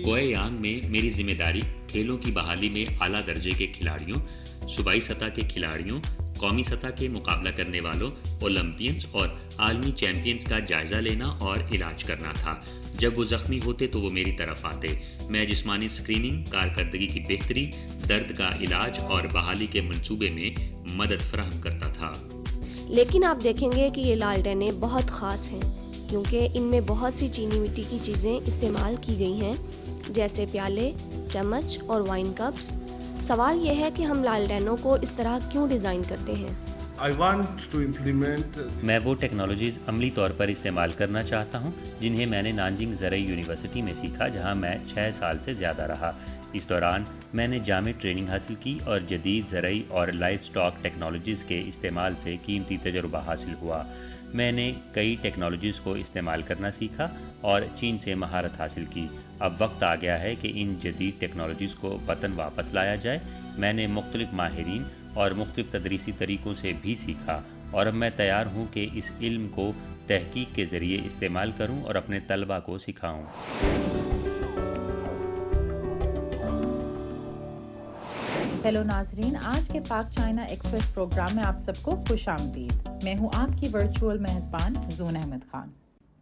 गोएयांग में मेरी जिम्मेदारी खेलों की बहाली में आला दर्जे के खिलाड़ियों, सूबाई सतह के खिलाड़ियों, कौमी सतह के मुकाबला करने वालों, ओलंपियंस और आलमी चैंपियंस का जायजा लेना और इलाज करना था। जब वो जख्मी होते तो वो मेरी तरफ आते। मैं जिस्मानी स्क्रीनिंग, कारकर्दगी की बेहतरी, दर्द का इलाज और बहाली के मंसूबे में मदद फराहम करता था। लेकिन आप देखेंगे कि ये लालटेनें बहुत ख़ास हैं, क्योंकि इनमें बहुत सी चीनी मिट्टी की चीज़ें इस्तेमाल की गई हैं, जैसे प्याले, चम्मच और वाइन कप्स। सवाल यह है कि हम लालटेनों को इस तरह क्यों डिज़ाइन करते हैं। मैं वो टेक्नोलॉजीज़ अमली तौर पर इस्तेमाल करना चाहता हूँ जिन्हें मैंने नानजिंग ज़रई यूनिवर्सिटी में सीखा, जहाँ मैं 6 साल से ज़्यादा रहा। इस दौरान मैंने जामे ट्रेनिंग हासिल की और जदीद ज़रई और लाइफ स्टॉक टेक्नोलॉजीज़ के इस्तेमाल से कीमती तजुर्बा हासिल हुआ। मैंने कई टेक्नोलॉजीज़ को इस्तेमाल करना सीखा और चीन से महारत हासिल की। अब वक्त आ गया है कि इन जदीद टेक्नोलॉजीज़ को वतन वापस लाया जाए। मैंने मुख्तलिफ माहिरीन और मुख्तलिफ तदरीसी तरीक़ों से भी सीखा और अब मैं तैयार हूँ कि इस इल्म को तहकीक के ज़रिए इस्तेमाल करूँ और अपने तलबा को सिखाऊँ। हेलो नाजरीन, आज के पाक चाइना एक्सप्रेस प्रोग्राम में आप सबको खुश आमदीद। मैं हूँ आपकी वर्चुअल मेज़बान जून अहमद खान।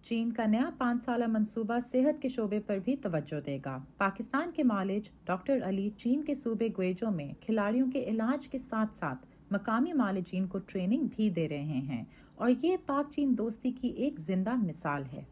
चीन का नया 5 साला मंसूबा सेहत के शोबे पर भी तवज्जो देगा। पाकिस्तान के मालिज डॉक्टर अली चीन के सूबे ग्वेजो में खिलाड़ियों के इलाज के साथ साथ मकामी मालिजीन को ट्रेनिंग भी दे रहे हैं और ये पाक चीन दोस्ती की एक जिंदा मिसाल है।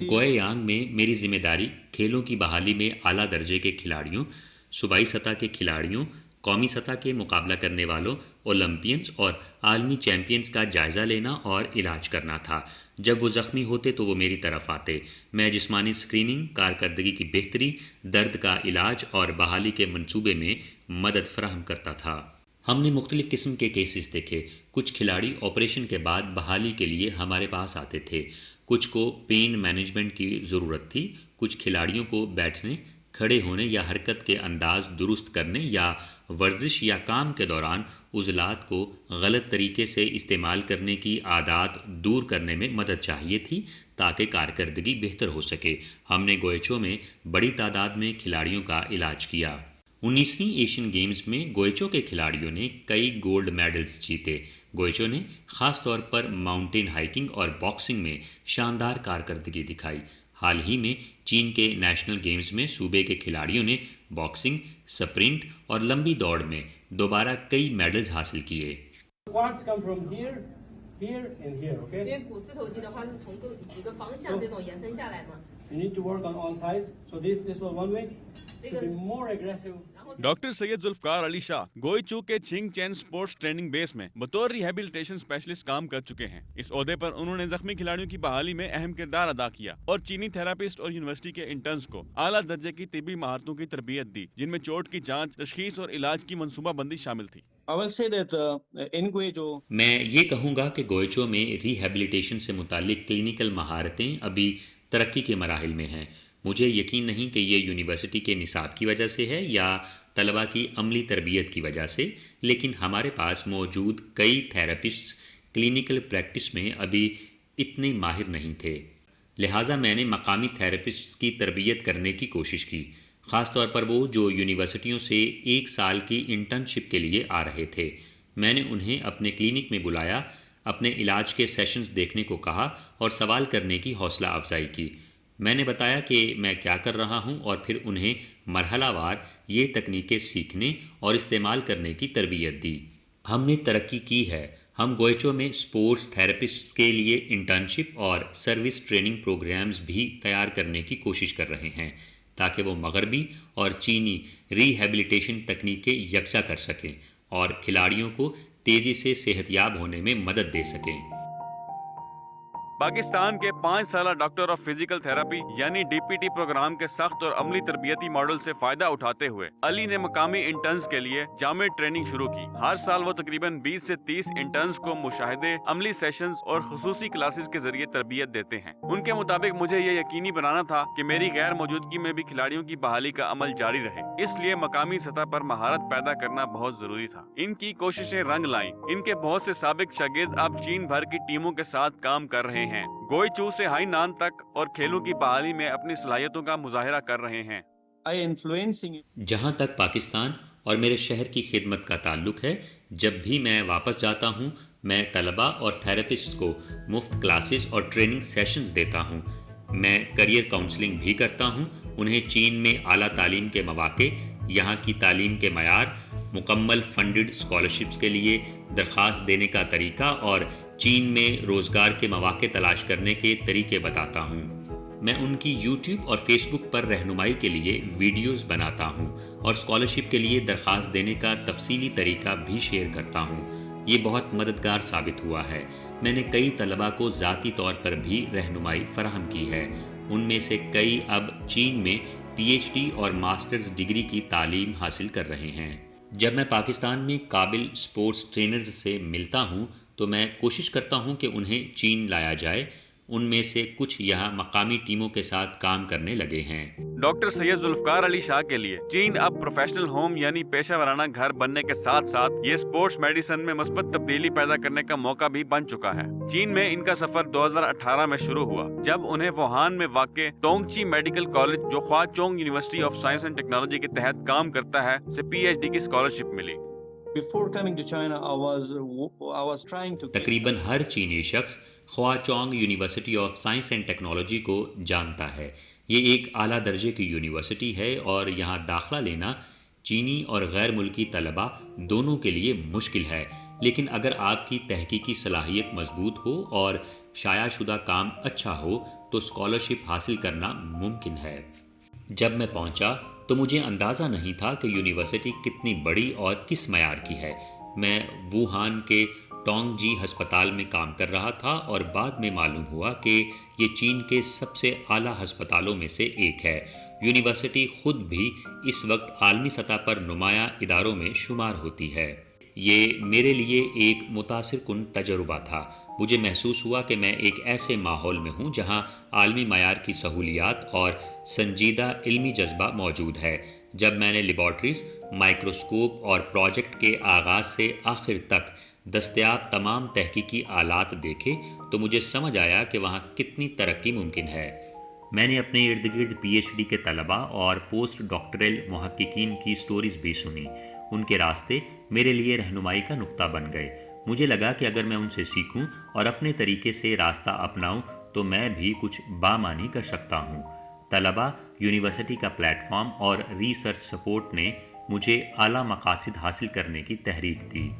गोएयांग में मेरी जिम्मेदारी खेलों की बहाली में आला दर्जे के खिलाड़ियों, सूबाई सतह के खिलाड़ियों, कौमी सतह के मुकाबला करने वालों, ओलंपियंस और आलमी चैंपियंस का जायजा लेना और इलाज करना था। जब वो जख्मी होते तो वो मेरी तरफ आते। मैं जिस्मानी स्क्रीनिंग, कारकर्दगी की बेहतरी, दर्द का इलाज और बहाली के मंसूबे में मदद फराहम करता था। हमने मुख्तलिफ किस्म के केसेस देखे। कुछ खिलाड़ी ऑपरेशन के बाद बहाली के लिए हमारे पास आते थे। कुछ को पेन मैनेजमेंट की ज़रूरत थी। कुछ खिलाड़ियों को बैठने, खड़े होने या हरकत के अंदाज दुरुस्त करने या वर्जिश या काम के दौरान उज़लात को गलत तरीके से इस्तेमाल करने की आदत दूर करने में मदद चाहिए थी ताकि कारकर्दगी बेहतर हो सके। हमने गोएचो में बड़ी तादाद में खिलाड़ियों का इलाज किया। 19वीं एशियन गेम्स में गोएचो के खिलाड़ियों ने कई गोल्ड मेडल्स जीते। गोएचो ने ख़ास तौर पर माउंटेन हाइकिंग और बॉक्सिंग में शानदार कारकर्दगी दिखाई। हाल ही में चीन के नेशनल गेम्स में सूबे के खिलाड़ियों ने बॉक्सिंग, स्प्रिंट और लंबी दौड़ में दोबारा कई मेडल्स हासिल किए। डॉक्टर सैयद जुल्फकार अली शाह गोइचू के चिंग चैन स्पोर्ट्स ट्रेनिंग बेस में बतौर रिहेबिलिटेशन स्पेशलिस्ट काम कर चुके हैं। इस ओहदे पर उन्होंने जख्मी खिलाड़ियों की बहाली में अहम किरदार अदा किया और चीनी थेरापिस्ट और यूनिवर्सिटी के इंटर्न्स को आला दर्जे की तिब्बी महारतों की तरबियत दी, जिनमें चोट की जांच, तशखीस और इलाज की मंसूबाबंदी शामिल थी। मैं ये कहूँगा कि गोएचो में रिहेबिलिटेशन से मुतालिक क्लिनिकल महारतें अभी तरक्की के मराहिल में हैं। मुझे यकीन नहीं कि ये यूनिवर्सिटी के निसाब की वजह से है या तलबा की अमली तरबियत की वजह से, लेकिन हमारे पास मौजूद कई थेरेपिस्ट्स क्लिनिकल प्रैक्टिस में अभी इतने माहिर नहीं थे। लिहाजा मैंने मकामी थेरेपिस्ट्स की तरबियत करने की कोशिश की, ख़ास तौर पर वो जो यूनिवर्सिटियों से 1 साल की इंटर्नशिप के लिए आ रहे थे। मैंने उन्हें अपने क्लिनिक में बुलाया, अपने इलाज के सेशंस देखने को कहा और सवाल करने की हौसला अफजाई की। मैंने बताया कि मैं क्या कर रहा हूं और फिर उन्हें मरहलावार ये तकनीकें सीखने और इस्तेमाल करने की तरबियत दी। हमने तरक्की की है। हम गोएचो में स्पोर्ट्स थेरेपिस्ट्स के लिए इंटर्नशिप और सर्विस ट्रेनिंग प्रोग्राम्स भी तैयार करने की कोशिश कर रहे हैं ताकि वो मगरबी और चीनी रिहेबिलिटेशन तकनीकें यकजा कर सकें और खिलाड़ियों को तेज़ी से सेहतयाब होने में मदद दे सकें। पाकिस्तान के 5 साल डॉक्टर ऑफ फिजिकल थेरेपी यानी DPT प्रोग्राम के सख्त और अमली तरबियती मॉडल से फायदा उठाते हुए अली ने मकामी इंटर्न्स के लिए जामे ट्रेनिंग शुरू की। हर साल वो तकरीबन 20 से 30 इंटर्न्स को मुशाहिदे, अमली सेशंस और खुसूसी क्लासेस के जरिए तरबियत देते हैं। उनके मुताबिक मुझे ये यकीनी बनाना था कि मेरी गैर मौजूदगी में भी खिलाड़ियों की बहाली का अमल जारी रहे, इसलिए मकामी सतह पर महारत पैदा करना बहुत जरूरी था। इनकी कोशिशें रंग लाई। इनके बहुत से साबिक शागिर्द अब चीन भर की टीमों के साथ काम कर रहे हैं, गोईचू से हाईनान तक, और खेलों की बहाली में अपनी सलाहियतों का मुजाहिरा कर रहे हैं। जहाँ तक पाकिस्तान और मेरे शहर की खिदमत का ताल्लुक है, जब भी मैं वापस जाता हूँ मैं तलबा और थेरेपिस्ट्स को मुफ्त क्लासेस और ट्रेनिंग सेशंस देता हूँ। मैं करियर काउंसलिंग भी करता हूँ। उन्हें चीन में आला तालीम के मौके, यहाँ की तालीम के मयार, मुकम्मल फंडेड स्कॉलरशिप्स के लिए दरख्वास्त देने का तरीका और चीन में रोज़गार के मौके तलाश करने के तरीके बताता हूँ। मैं उनकी YouTube और Facebook पर रहनुमाई के लिए वीडियोस बनाता हूँ और स्कॉलरशिप के लिए दरख्वास्त देने का तफसीली तरीका भी शेयर करता हूँ। ये बहुत मददगार साबित हुआ है। मैंने कई तलबा को ज़ाती तौर पर भी रहनुमाई फराहम की है। उनमें से कई अब चीन में PhD और मास्टर्स डिग्री की तालीम हासिल कर रहे हैं। जब मैं पाकिस्तान में काबिल स्पोर्ट्स ट्रेनर्स से मिलता हूँ तो मैं कोशिश करता हूँ कि उन्हें चीन लाया जाए। उनमें से कुछ यहाँ मकामी टीमों के साथ काम करने लगे हैं। डॉक्टर सैयद जुल्फकार अली शाह के लिए चीन अब प्रोफेशनल होम यानी पेशा वराना घर बनने के साथ साथ ये स्पोर्ट्स मेडिसिन में मुस्बत तब्दीली पैदा करने का मौका भी बन चुका है। चीन में इनका सफर 2018 में शुरू हुआ, जब उन्हें वुहान में वाक़े टोंगची मेडिकल कॉलेज, जो Huazhong university of science and technology के तहत काम करता है, से PhD की स्कॉलरशिप मिली। तकरीबन हर चीनी शख्स Huazhong university of science and technology को जानता है। ये एक आला दर्जे की यूनिवर्सिटी है और यहाँ दाखिला लेना चीनी और गैर मुल्की तलबा दोनों के लिए मुश्किल है, लेकिन अगर आपकी तहकीकी सलाहियत मजबूत हो और शायाशुदा काम अच्छा हो तो स्कॉलरशिप हासिल करना मुमकिन है। जब मैं पहुँचा तो मुझे अंदाज़ा नहीं था कि यूनिवर्सिटी कितनी बड़ी और किस मयार की है। मैं वुहान के टोंगजी अस्पताल में काम कर रहा था और बाद में मालूम हुआ कि ये चीन के सबसे आला अस्पतालों में से एक है। यूनिवर्सिटी खुद भी इस वक्त आलमी सतह पर नुमाया इदारों में शुमार होती है। ये मेरे लिए एक मुतासिर कुन तजुर्बा था। मुझे महसूस हुआ कि मैं एक ऐसे माहौल में हूँ जहाँ आलमी मयार की सहूलियात और संजीदा इल्मी जज्बा मौजूद है। जब मैंने लेबॉर्ट्रीज, माइक्रोस्कोप और प्रोजेक्ट के आगाज़ से आखिर तक दस्तयाब तमाम तहकीकी आलात देखे तो मुझे समझ आया कि वहाँ कितनी तरक्की मुमकिन है। मैंने अपने इर्द गिर्द PhD के तलबा और पोस्ट डॉक्टरल मुहक्किकीन की स्टोरीज भी सुनी। उनके रास्ते मेरे लिए रहनुमाई का नुक्ता बन गए। मुझे लगा कि अगर मैं उनसे सीखूं और अपने तरीके से रास्ता अपनाऊं तो मैं भी कुछ बामानी कर सकता हूं। तलबा, यूनिवर्सिटी का प्लेटफॉर्म और रिसर्च सपोर्ट ने मुझे आला मकासद हासिल करने की तहरीक दी।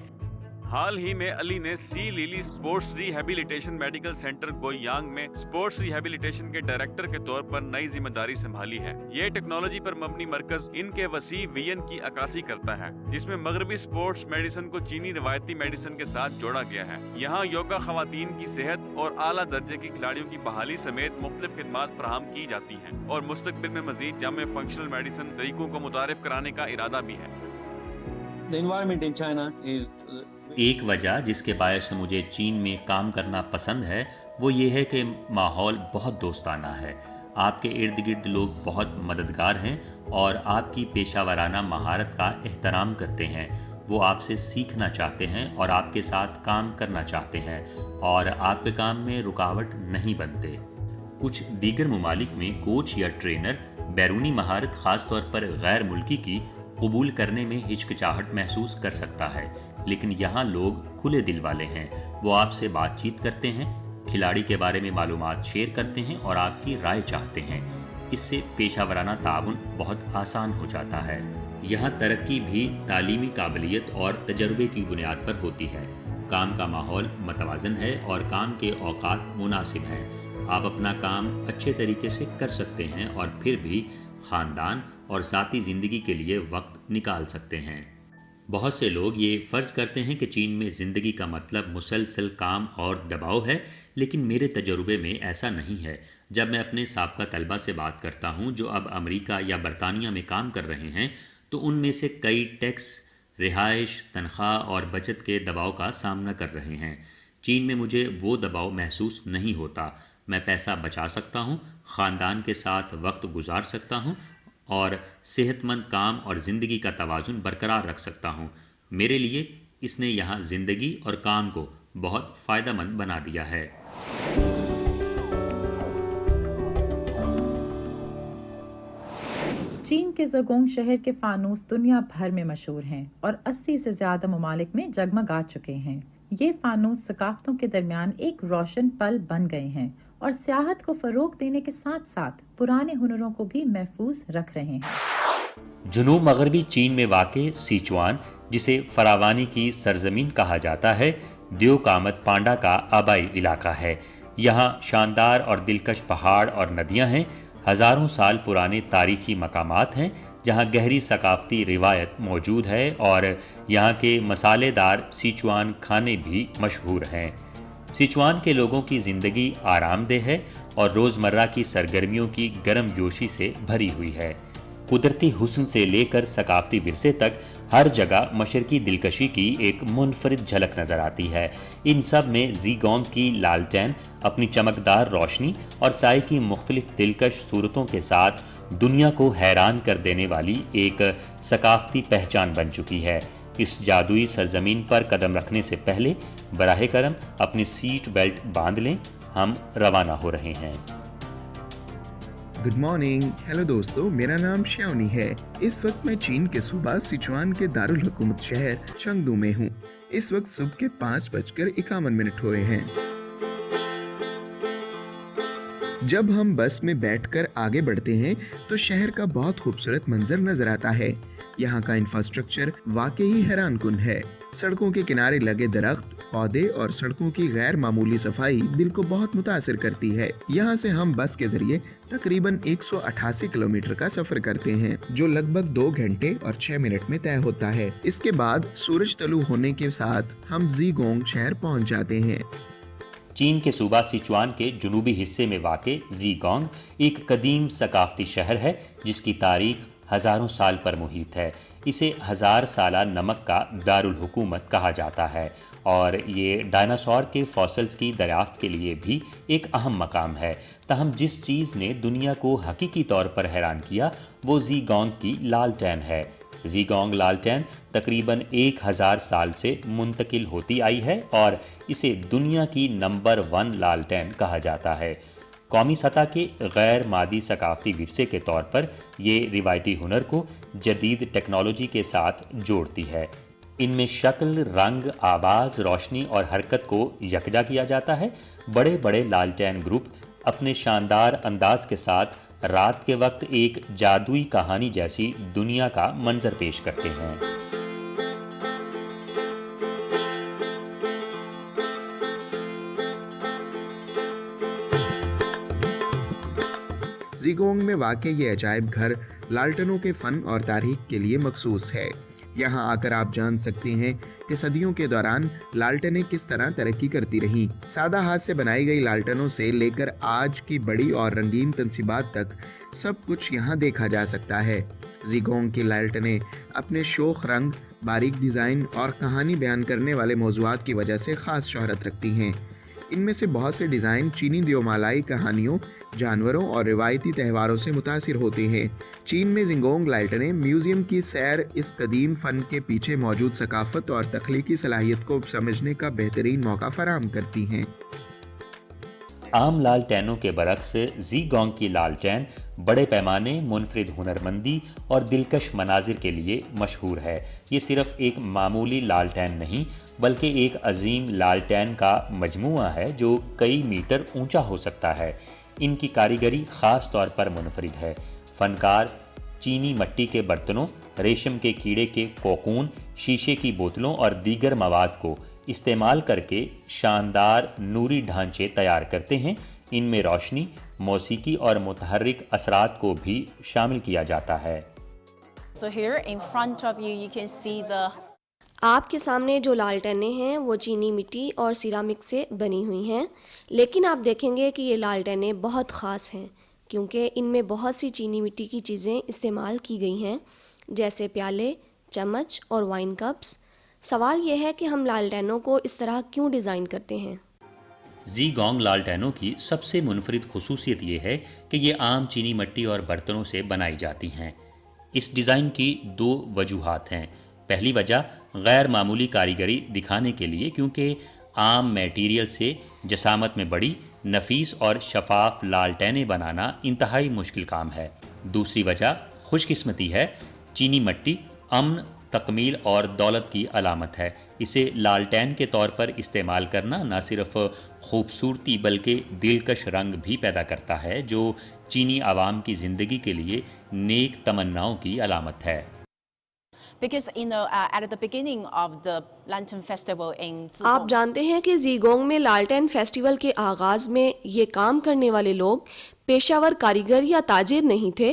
हाल ही में अली ने sea lily sports rehabilitation medical centre Goyang में स्पोर्ट्स रिहेबिलिटेशन के डायरेक्टर के तौर पर नई जिम्मेदारी संभाली है। ये टेक्नोलॉजी पर मबनी मरकज इनके वसी विजन की अक्कासी करता है, जिसमें मगरबी स्पोर्ट्स मेडिसिन को चीनी रवायती मेडिसिन के साथ जोड़ा गया है। यहाँ योगा, खवातीन की सेहत और आला दर्जे की खिलाड़ियों की बहाली समेत मुख्तलिफ खिदमात फराहम की जाती हैं और मुस्तकबिल में मजीद जामे फंक्शनल मेडिसिन तरीकों को मुतारिफ कराने का इरादा भी है। एक वजह जिसके बायस मुझे चीन में काम करना पसंद है वो ये है कि माहौल बहुत दोस्ताना है। आपके इर्द गिर्द लोग बहुत मददगार हैं और आपकी पेशा वराना महारत का एहतराम करते हैं। वो आपसे सीखना चाहते हैं और आपके साथ काम करना चाहते हैं और आपके काम में रुकावट नहीं बनते। कुछ दीगर ममालिक में कोच या ट्रेनर बैरूनी महारत ख़ास तौर पर गैर मुल्की की कबूल करने में हिचकिचाहट महसूस कर सकता है, लेकिन यहाँ लोग खुले दिल वाले हैं। वो आपसे बातचीत करते हैं, खिलाड़ी के बारे में मालूमात शेयर करते हैं और आपकी राय चाहते हैं। इससे पेशा वराना ताउन बहुत आसान हो जाता है। यहाँ तरक्की भी तालीमी काबिलियत और तजर्बे की बुनियाद पर होती है। काम का माहौल मतवाज़न है और काम के औकात मुनासिब हैं। आप अपना काम अच्छे तरीके से कर सकते हैं और फिर भी ख़ानदान और ज़ाती ज़िंदगी के लिए वक्त निकाल सकते हैं। بہت سے لوگ یہ فرض کرتے ہیں کہ چین میں زندگی کا مطلب مسلسل کام اور دباؤ ہے، لیکن میرے تجربے میں ایسا نہیں ہے۔ جب میں اپنے سابقہ طلبہ سے بات کرتا ہوں جو اب امریکہ یا برطانیہ میں کام کر رہے ہیں، تو ان میں سے کئی ٹیکس، رہائش، تنخواہ اور بچت کے دباؤ کا سامنا کر رہے ہیں۔ چین میں مجھے وہ دباؤ محسوس نہیں ہوتا۔ میں پیسہ بچا سکتا ہوں، خاندان کے ساتھ وقت گزار سکتا ہوں اور صحت مند کام اور زندگی کا توازن برقرار رکھ سکتا ہوں۔ میرے لیے اس نے یہاں زندگی اور کام کو بہت فائدہ مند بنا دیا ہے۔ چین کے زگونگ شہر کے فانوس دنیا بھر میں مشہور ہیں اور 80 سے زیادہ ممالک میں جگمگا چکے ہیں۔ یہ فانوس ثقافتوں کے درمیان ایک روشن پل بن گئے ہیں اور سیاحت کو فروغ دینے کے ساتھ ساتھ پرانے ہنروں کو بھی محفوظ رکھ رہے ہیں۔ جنوب مغربی چین میں واقع سیچوان، جسے فراوانی کی سرزمین کہا جاتا ہے، دیو کامت پانڈا کا آبائی علاقہ ہے۔ یہاں شاندار اور دلکش پہاڑ اور ندیاں ہیں، ہزاروں سال پرانے تاریخی مقامات ہیں جہاں گہری ثقافتی روایت موجود ہے، اور یہاں کے مسالے دار سیچوان کھانے بھی مشہور ہیں۔ سیچوان کے لوگوں کی زندگی آرام دہ ہے اور روزمرہ کی سرگرمیوں کی گرم جوشی سے بھری ہوئی ہے۔ قدرتی حسن سے لے کر ثقافتی ورثے تک ہر جگہ مشرقی دلکشی کی ایک منفرد جھلک نظر آتی ہے۔ ان سب میں زیگونگ کی لالٹین اپنی چمکدار روشنی اور سائے کی مختلف دلکش صورتوں کے ساتھ دنیا کو حیران کر دینے والی ایک ثقافتی پہچان بن چکی ہے۔ اس جادوئی سرزمین پر قدم رکھنے سے پہلے براہ کرم اپنی سیٹ بیلٹ باندھ لیں، ہم روانہ ہو رہے ہیں۔ گڈ مارننگ، ہیلو دوستو، میرا نام شیونی ہے۔ اس وقت میں چین کے صوبہ سیچوان کے دارالحکومت شہر چنگدو میں ہوں۔ اس وقت صبح کے 5:51 ہوئے ہیں۔ جب ہم بس میں بیٹھ کر آگے بڑھتے ہیں تو شہر کا بہت خوبصورت منظر نظر آتا ہے۔ یہاں کا انفراسٹرکچر واقعی حیران کن ہے۔ سڑکوں کے کنارے لگے درخت، پودے اور سڑکوں کی غیر معمولی صفائی دل کو بہت متاثر کرتی ہے۔ یہاں سے ہم بس کے ذریعے تقریباً 188 کلومیٹر کا سفر کرتے ہیں، جو لگ بھگ 2 گھنٹے اور 6 منٹ میں طے ہوتا ہے۔ اس کے بعد سورج طلوع ہونے کے ساتھ ہم زیگونگ شہر پہنچ جاتے ہیں۔ چین کے صوبہ سیچوان کے جنوبی حصے میں واقع زیگونگ ایک قدیم ثقافتی شہر ہے جس کی تاریخ ہزاروں سال پر محیط ہے۔ اسے 1000 سالہ نمک کا دارالحکومت کہا جاتا ہے، اور یہ ڈائناسور کے فاسلز کی دریافت کے لیے بھی ایک اہم مقام ہے۔ تاہم جس چیز نے دنیا کو حقیقی طور پر حیران کیا وہ زیگونگ کی لالٹین ہے۔ زیگونگ لالٹین تقریباً 1000 سال سے منتقل ہوتی آئی ہے اور اسے دنیا کی نمبر 1 لالٹین کہا جاتا ہے۔ قومی سطح کے غیر مادی ثقافتی ورثے کے طور پر یہ روایتی ہنر کو جدید ٹیکنالوجی کے ساتھ جوڑتی ہے۔ ان میں شکل، رنگ، آواز، روشنی اور حرکت کو یکجا کیا جاتا ہے۔ بڑے بڑے لالٹین گروپ اپنے شاندار انداز کے ساتھ رات کے وقت ایک جادوئی کہانی جیسی دنیا کا منظر پیش کرتے ہیں۔ زیگونگ میں واقع یہ عجائب گھر لالٹنوں کے فن اور تاریخ کے لیے مخصوص ہے۔ یہاں آ کر آپ جان سکتے ہیں کہ صدیوں کے دوران لالٹنیں کس طرح ترقی کرتی رہیں۔ سادہ ہاتھ سے بنائی گئی لالٹنوں سے لے کر آج کی بڑی اور رنگین تنصیبات تک سب کچھ یہاں دیکھا جا سکتا ہے۔ زیگونگ کی لالٹنیں اپنے شوخ رنگ، باریک ڈیزائن اور کہانی بیان کرنے والے موضوعات کی وجہ سے خاص شہرت رکھتی ہیں۔ ان میں سے بہت سے ڈیزائن چینی دیومالائی کہانیوں، جانوروں اور روایتی تہواروں سے متاثر ہوتے ہیں۔ چین میں زیگونگ لالٹنیں میوزیم کی سیر اس قدیم فن کے پیچھے موجود ثقافت اور تخلیقی صلاحیت کو سمجھنے کا بہترین موقع فراہم کرتی ہیں۔ عام لالٹینوں کے برعکس زیگونگ کی لالٹین بڑے پیمانے، منفرد ہنرمندی اور دلکش مناظر کے لیے مشہور ہے۔ یہ صرف ایک معمولی لالٹین نہیں بلکہ ایک عظیم لالٹین کا مجموعہ ہے جو کئی میٹر اونچا ہو سکتا ہے۔ ان کی کاریگری خاص طور پر منفرد ہے۔ فنکار چینی مٹی کے برتنوں، ریشم کے کیڑے کے کوکون، شیشے کی بوتلوں اور دیگر مواد کو استعمال کر کے شاندار نوری ڈھانچے تیار کرتے ہیں۔ ان میں روشنی، موسیقی اور متحرک اثرات کو بھی شامل کیا جاتا ہے۔ So here in front of you, you can see the آپ کے سامنے جو لالٹینیں ہیں وہ چینی مٹی اور سیرامک سے بنی ہوئی ہیں، لیکن آپ دیکھیں گے کہ یہ لالٹینیں بہت خاص ہیں کیونکہ ان میں بہت سی چینی مٹی کی چیزیں استعمال کی گئی ہیں، جیسے پیالے، چمچ اور وائن کپس۔ سوال یہ ہے کہ ہم لالٹینوں کو اس طرح کیوں ڈیزائن کرتے ہیں؟ زی گونگ لالٹینوں کی سب سے منفرد خصوصیت یہ ہے کہ یہ عام چینی مٹی اور برتنوں سے بنائی جاتی ہیں۔ اس ڈیزائن کی دو وجوہات ہیں۔ پہلی وجہ غیر معمولی کاریگری دکھانے کے لیے، کیونکہ عام میٹیریل سے جسامت میں بڑی، نفیس اور شفاف لالٹینیں بنانا انتہائی مشکل کام ہے۔ دوسری وجہ خوش قسمتی ہے۔ چینی مٹی امن، تکمیل اور دولت کی علامت ہے۔ اسے لالٹین کے طور پر استعمال کرنا نہ صرف خوبصورتی بلکہ دلکش رنگ بھی پیدا کرتا ہے، جو چینی عوام کی زندگی کے لیے نیک تمناؤں کی علامت ہے۔ Because at the beginning of the Lantern Festival in آپ جانتے ہیں کہ زیگونگ میں لالٹین فیسٹیول کے آغاز میں یہ کام کرنے والے لوگ پیشہ ور کاریگر یا تاجر نہیں تھے،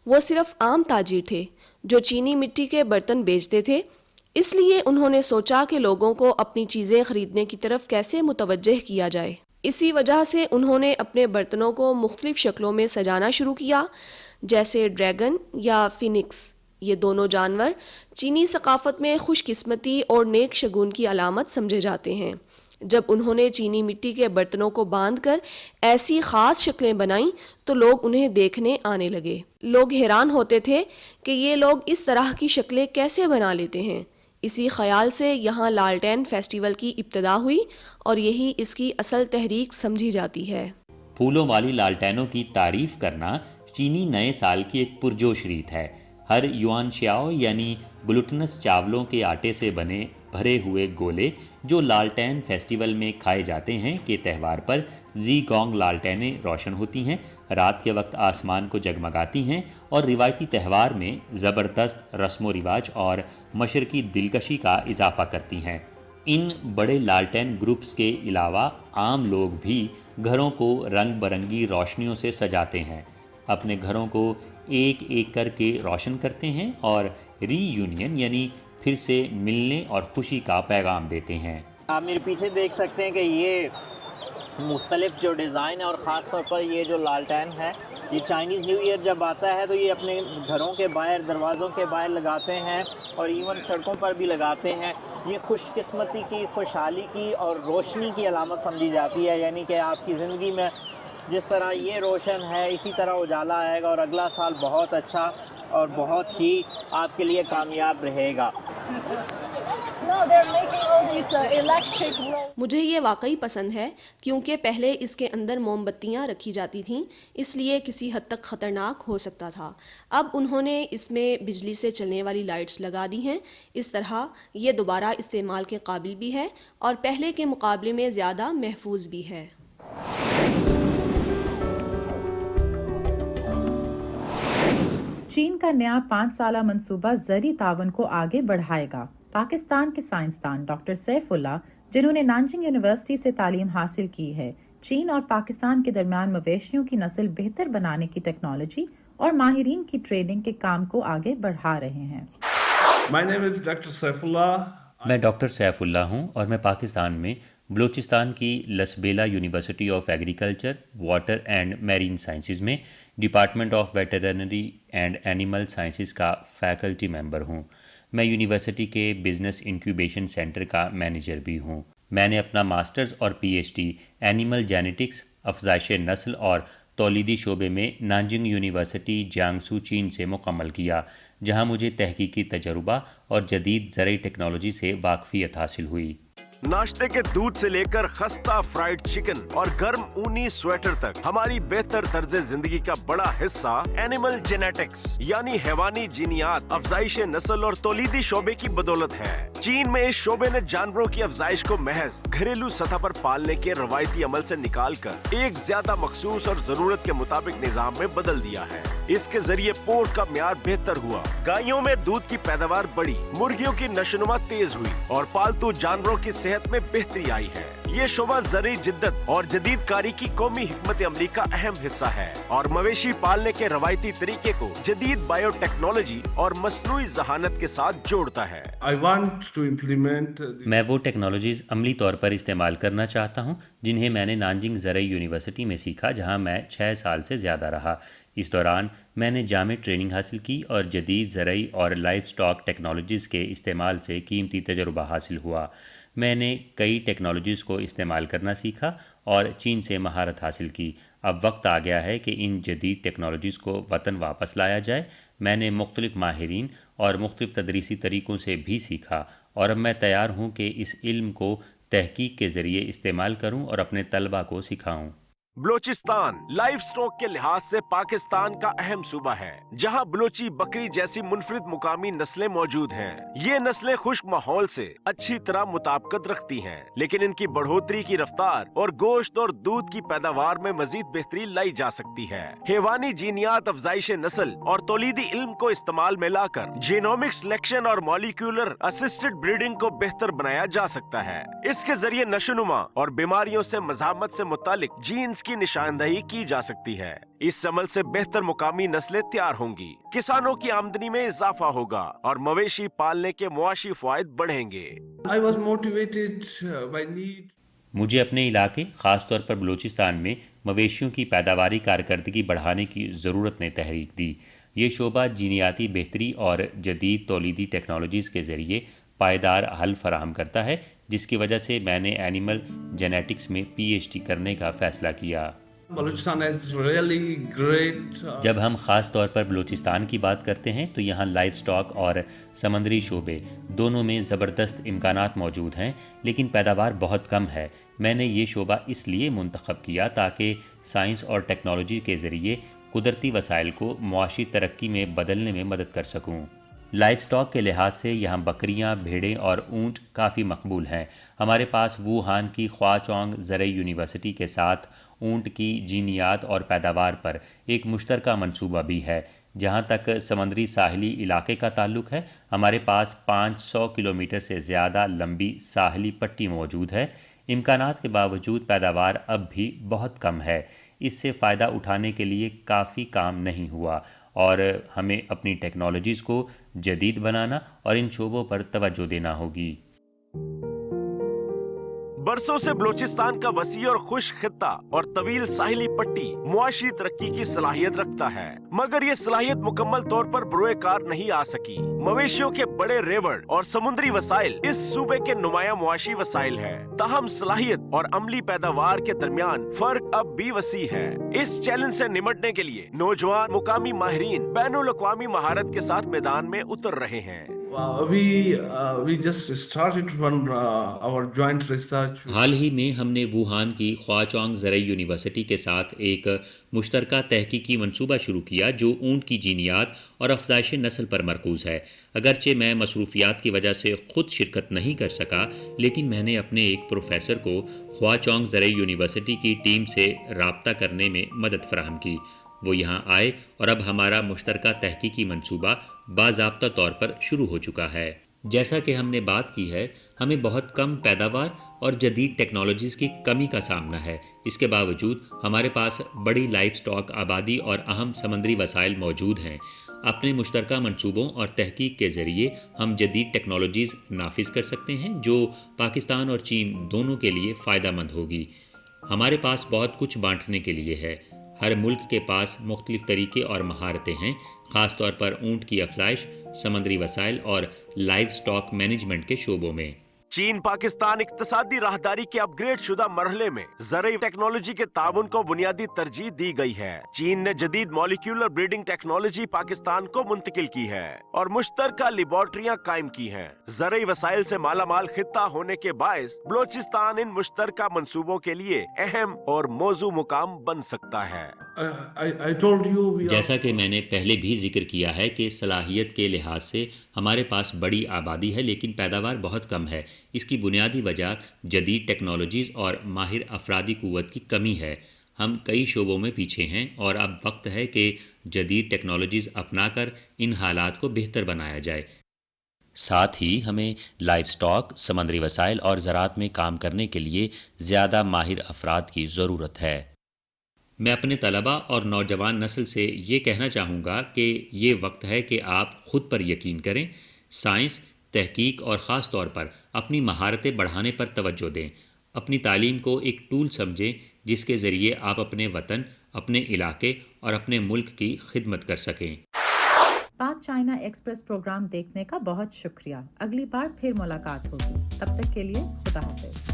وہ صرف عام تاجر تھے جو چینی مٹی کے برتن بیچتے تھے۔ اس لیے انہوں نے سوچا کہ لوگوں کو اپنی چیزیں خریدنے کی طرف کیسے متوجہ کیا جائے۔ اسی وجہ سے انہوں نے اپنے برتنوں کو مختلف شکلوں میں سجانا شروع کیا، جیسے ڈریگن یا فینکس۔ یہ دونوں جانور چینی ثقافت میں خوش قسمتی اور نیک شگون کی علامت سمجھے جاتے ہیں۔ جب انہوں نے چینی مٹی کے برتنوں کو باندھ کر ایسی خاص شکلیں بنائیں تو لوگ انہیں دیکھنے آنے لگے۔ لوگ حیران ہوتے تھے کہ یہ لوگ اس طرح کی شکلیں کیسے بنا لیتے ہیں۔ اسی خیال سے یہاں لالٹین فیسٹیول کی ابتدا ہوئی اور یہی اس کی اصل تحریک سمجھی جاتی ہے۔ پھولوں والی لالٹینوں کی تعریف کرنا چینی نئے سال کی ایک پرجوش ریت ہے۔ ہر یوان شیاؤ یعنی گلوٹنس چاولوں کے آٹے سے بنے بھرے ہوئے گولے جو لالٹین فیسٹیول میں کھائے جاتے ہیں کے تہوار پر زی گونگ لالٹینیں روشن ہوتی ہیں، رات کے وقت آسمان کو جگمگاتی ہیں اور روایتی تہوار میں زبردست رسم و رواج اور مشرقی دلکشی کا اضافہ کرتی ہیں۔ ان بڑے لالٹین گروپس کے علاوہ عام لوگ بھی گھروں کو رنگ برنگی روشنیوں سے سجاتے ہیں، اپنے گھروں کو ایک ایک کر کے روشن کرتے ہیں اور ری یونین یعنی پھر سے ملنے اور خوشی کا پیغام دیتے ہیں۔ آپ میرے پیچھے دیکھ سکتے ہیں کہ یہ مختلف جو ڈیزائن ہے، اور خاص طور پر یہ جو لالٹین ہے، یہ چائنیز نیو ایئر جب آتا ہے تو یہ اپنے گھروں کے باہر، دروازوں کے باہر لگاتے ہیں اور ایون سڑکوں پر بھی لگاتے ہیں۔ یہ خوش قسمتی کی، خوشحالی کی اور روشنی کی علامت سمجھی جاتی ہے، یعنی کہ آپ کی زندگی میں جس طرح یہ روشن ہے اسی طرح اجالا آئے گا اور اگلا سال بہت اچھا اور بہت ہی آپ کے لیے کامیاب رہے گا۔ مجھے یہ واقعی پسند ہے کیونکہ پہلے اس کے اندر موم بتیاں رکھی جاتی تھیں، اس لیے کسی حد تک خطرناک ہو سکتا تھا۔ اب انہوں نے اس میں بجلی سے چلنے والی لائٹس لگا دی ہیں، اس طرح یہ دوبارہ استعمال کے قابل بھی ہے اور پہلے کے مقابلے میں زیادہ محفوظ بھی ہے۔ چین کا نیا 5 سالہ منصوبہ زرعی تعاون کو آگے بڑھائے گا۔ پاکستان کے سائنسدان ڈاکٹر سیف اللہ، جنہوں نے نانجنگ یونیورسٹی سے تعلیم حاصل کی ہے، چین اور پاکستان کے درمیان مویشیوں کی نسل بہتر بنانے کی ٹیکنالوجی اور ماہرین کی ٹریننگ کے کام کو آگے بڑھا رہے ہیں۔ My name is Dr. Saifullah. میں ڈاکٹر سیف اللہ ہوں اور میں پاکستان میں بلوچستان کی Lasbela university of agriculture, water and marine sciences میں department of veterinary and animal sciences کا فیکلٹی ممبر ہوں۔ میں یونیورسٹی کے بزنس انکیوبیشن سینٹر کا مینیجر بھی ہوں۔ میں نے اپنا ماسٹرز اور P H D animal genetics, افزائش نسل اور تولیدی شعبے میں نانجنگ یونیورسٹی جیانگسو چین سے مکمل کیا، جہاں مجھے تحقیقی تجربہ اور جدید زرعی ٹیکنالوجی سے واقفیت حاصل ہوئی۔ ناشتے کے دودھ سے لے کر خستہ فرائیڈ چکن اور گرم اونی سویٹر تک ہماری بہتر طرز زندگی کا بڑا حصہ اینیمل جینیٹکس یعنی حیوانی جینیات، افزائش نسل اور تولیدی شعبے کی بدولت ہے۔ چین میں اس شعبے نے جانوروں کی افزائش کو محض گھریلو سطح پر پالنے کے روایتی عمل سے نکال کر ایک زیادہ مخصوص اور ضرورت کے مطابق نظام میں بدل دیا ہے۔ اس کے ذریعے پورٹ کا معیار بہتر ہوا، گایوں میں دودھ کی پیداوار بڑھی، مرغیوں کی نشوونما تیز ہوئی اور پالتو جانوروں کی صحت میں بہتری آئی ہے۔ ये शोबा ज़रूरी जिद्दत और जदीद कारी की कौमी हिकमत अमली का अहम हिस्सा है और मवेशी पालने के रवायती तरीके को जदीद बायोटेक्नोलॉजी और मसनूई जहानत के साथ जोड़ता है। I want to implement मैं वो टेक्नोलॉजीज़ अमली तौर पर इस्तेमाल करना चाहता हूँ जिन्हें मैंने नानजिंग ज़रई यूनिवर्सिटी में सीखा, जहाँ मैं 6 साल से ज़्यादा रहा। इस दौरान मैंने जामे ट्रेनिंग हासिल की और जदीद ज़रई और लाइफ स्टॉक टेक्नोलॉजीज़ के इस्तेमाल से कीमती तजुर्बा हासिल हुआ। मैंने कई टेक्नोलॉजीज़ को इस्तेमाल करना सीखा और चीन से महारत हासिल की। अब वक्त आ गया है कि इन जदीद टेक्नोलॉजीज़ को वतन वापस लाया जाए। मैंने मुख्तलिफ़ माहिरीन और मुख्तलिफ़ तदरीसी तरीक़ों से भी सीखा और अब मैं तैयार हूँ कि इस इल्म को तहकीक के ज़रिए इस्तेमाल करूँ और अपने तलबा को सिखाऊँ। बलोचिस्तान लाइफ स्टॉक के लिहाज से पाकिस्तान का अहम सूबा है, जहां बलोची बकरी जैसी मुनफरिद मुकामी नस्लें मौजूद हैं। ये नस्लें खुश्क माहौल से अच्छी तरह मुताबिकत रखती हैं, लेकिन इनकी बढ़ोतरी की रफ्तार और गोश्त और दूध की पैदावार में मजीद बेहतरी लाई जा सकती है। हैवानी जीनियात अफजाइश नस्ल और तौलीदी इल्म को इस्तेमाल में लाकर जीनोमिक सिलेक्शन और मॉलिक्यूलर असिस्टेड ब्रीडिंग को बेहतर बनाया जा सकता है। इसके जरिए नशोनुमा और बीमारियों से मज़ाहमत से मुतालिक जीन्स की निशानदही की जा सकती है। इस अमल से बेहतर मुकामी नस्लें तैयार होंगी, किसानों की आमदनी में इजाफा होगा और मवेशी पालने के मुआशी फायदे बढ़ेंगे। I was motivated by need. मुझे अपने इलाके ख़ास तौर पर बलूचिस्तान में मवेशियों की पैदावारी कारकर्दगी बढ़ाने की ज़रूरत ने तहरीक दी। ये शोबा जीनियाती बेहतरी और जदीद तौलीदी टेक्नोलॉजीज़ के ज़रिए पायदार हल फराहम करता है, जिसकी वजह से मैंने एनिमल जेनेटिक्स में PhD करने का फ़ैसला किया। Balochistan is really great. जब हम ख़ास तौर पर बलूचिस्तान की बात करते हैं तो यहाँ लाइफ स्टॉक और समंदरी शोबे दोनों में ज़बरदस्त इम्कानात मौजूद हैं, लेकिन पैदावार बहुत कम है। मैंने ये शोबा इसलिए मुंतखब किया ताकि साइंस और टेक्नोलॉजी के ज़रिए कुदरती वसाइल को मुआशी तरक्की में बदलने में मदद कर सकूँ। लाइफ स्टॉक के लिहाज से यहाँ बकरियाँ, भेड़ें और ऊँट काफ़ी मकबूल हैं। हमारे पास वुहान की ख्वाचोंग ज़रई यूनिवर्सिटी के साथ ऊँट की जीनियात और पैदावार पर एक मुश्तरका मंसूबा भी है। जहाँ तक समंदरी साहली इलाके का ताल्लुक़ है, हमारे पास 500 किलोमीटर से ज़्यादा लंबी साहली पट्टी मौजूद है। इम्कानात के बावजूद पैदावार अब भी बहुत कम है। इससे फ़ायदा उठाने के लिए काफ़ी काम नहीं हुआ और हमें अपनी टेक्नोलॉजीज़ को जदीद बनाना और इन शोबों पर तवज्जो देना होगी। बरसों से बलोचिस्तान का वसी और खुश खित्ता और तवील साहिली पट्टी मुआशी तरक्की की सलाहियत रखता है, मगर ये सलाहियत मुकम्मल तौर पर बरोए कार नहीं आ सकी। मवेशियों के बड़े रेवड़ और समुद्री वसाइल इस सूबे के नुमाया मुआशी वसाइल है, ताहम सलाहियत और अमली पैदावार के दरमियान फर्क अब भी वसी है। इस चैलेंज से निमटने के लिए नौजवान मुकामी माहिरीन बैनुल अक़वामी महारत के साथ मैदान में उतर रहे हैं। We just started our joint research. हाल ही में हमने वुहान की ख्वाचोंग ज़रई यूनिवर्सिटी के साथ एक मुश्तरका तहकीकी मंसूबा शुरू किया जो ऊँट की जीनियात और अफजाइश नस्ल पर मरकूज़ है। अगरचे मैं मसरूफियात की वजह से ख़ुद शिरकत नहीं कर सका, लेकिन मैंने अपने एक प्रोफेसर को ख्वाचोंग ज़रई यूनिवर्सिटी की टीम से रब्ता करने में मदद फराहम की। वो यहाँ आए और अब हमारा मुश्तरका तहकीकी मंसूबा बाज़ाब्ता तौर पर शुरू हो चुका है। जैसा कि हमने बात की है, हमें बहुत कम पैदावार और जदीद टेक्नोलॉजीज़ की कमी का सामना है। इसके बावजूद हमारे पास बड़ी लाइफ स्टॉक आबादी और अहम समंदरी वसाइल मौजूद हैं। अपने मुश्तरका मंसूबों और तहकीक के ज़रिए हम जदीद टेक्नोलॉजीज़ नाफिज कर सकते हैं जो पाकिस्तान और चीन दोनों के लिए फ़ायदा मंद होगी। हमारे पास बहुत कुछ बांटने के लिए है। हर मुल्क के पास मुख्तलिफ तरीके और महारतें हैं, ख़ास तौर पर ऊँट की अफजाइश, समंदरी वसाइल और लाइव स्टॉक मैनेजमेंट के शोबों में। चीन पाकिस्तान इक्तसादी राहदारी के अपग्रेड शुदा मरहले में ज़रई टेक्नोलॉजी के ताउन को बुनियादी तरजीह दी गई है। चीन ने जदीद मॉलिक्यूलर ब्रीडिंग टेक्नोलॉजी पाकिस्तान को मुंतकिल की है और मुश्तरका लेबॉर्ट्रियां कायम की हैं। ज़रई वसाइल से मालामाल खित्ता होने के बायस बलोचिस्तान इन मुश्तरका मंसूबों के लिए अहम और मौजू मुकाम बन सकता है। I told you जैसा कि मैंने पहले भी जिक्र किया है कि सलाहियत के लिहाज से हमारे पास बड़ी आबादी है, लेकिन पैदावार बहुत कम है। इसकी बुनियादी वजह जदीद टेक्नोलॉजीज़ और माहिर अफरादी क़ुव्वत की कमी है। हम कई शोबों में पीछे हैं और अब वक्त है कि जदीद टेक्नोलॉजीज़ अपनाकर इन हालात को बेहतर बनाया जाए। साथ ही हमें लाइव स्टॉक, समंदरी वसाइल और ज़राअत में काम करने के लिए ज़्यादा माहिर अफराद की ज़रूरत है। मैं अपने तलबा और नौजवान नस्ल से ये कहना चाहूँगा कि ये वक्त है कि आप ख़ुद पर यकीन करें, साइंस, तहकीक और ख़ास तौर पर अपनी महारतें बढ़ाने पर तवज्जो दें। अपनी तालीम को एक टूल समझें जिसके ज़रिए आप अपने वतन, अपने इलाके और अपने मुल्क की खिदमत कर सकें। पाक चाइना एक्सप्रेस प्रोग्राम देखने का बहुत शुक्रिया। अगली बार फिर मुलाकात होगी, तब तक के लिए खुदा हाफिज।